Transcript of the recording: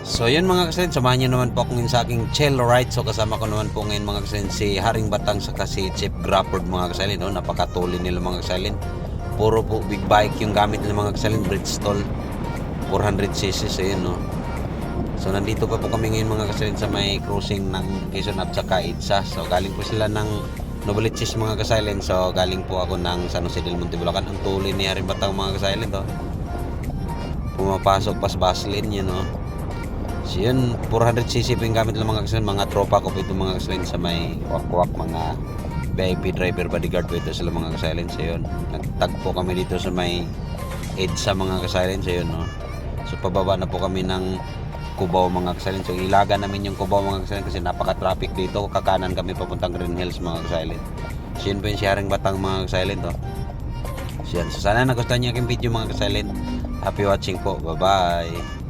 So yun mga kasalin, samahan nyo naman po ako ngayon sa aking chill ride. So kasama ko naman po ngayon mga kasalin si Haring Batang saka si Chief Grafford mga kasalin, no? Napakatuli nila mga kasalin. Puro po big bike yung gamit nila mga kasalin, Bridgestone 400cc. So yun, no? So nandito pa po kami ngayon mga kasalin sa may crossing ng Quezon at saka Idsa. So galing po sila ng Novaliches mga kasalin. So galing po ako ng San Jose del Monte, Bulacan. Ang tuloy ni Haring Batang mga kasalin to. Pumapasok pas Baslin yun, no? So yun, 400cc po yung gamit ng mga kasalin. Mga tropa ko po ito mga kasalin sa may wakwak, mga VIP driver bodyguard po ito sila mga kasalin. So yun, nagtagpo kami dito sa may EDSA mga kasalin. So yun, no? So pababa na po kami ng Cubao mga kasalin. So ilaga namin yung Cubao mga kasalin kasi napaka-traffic dito. Kakanan kami papuntang Green Hills mga kasalin. So yun po yung si Haring Batang mga kasalin to. So yan, so sana nagustuhan niyo yung video mga kasalin. Happy watching po, bye bye.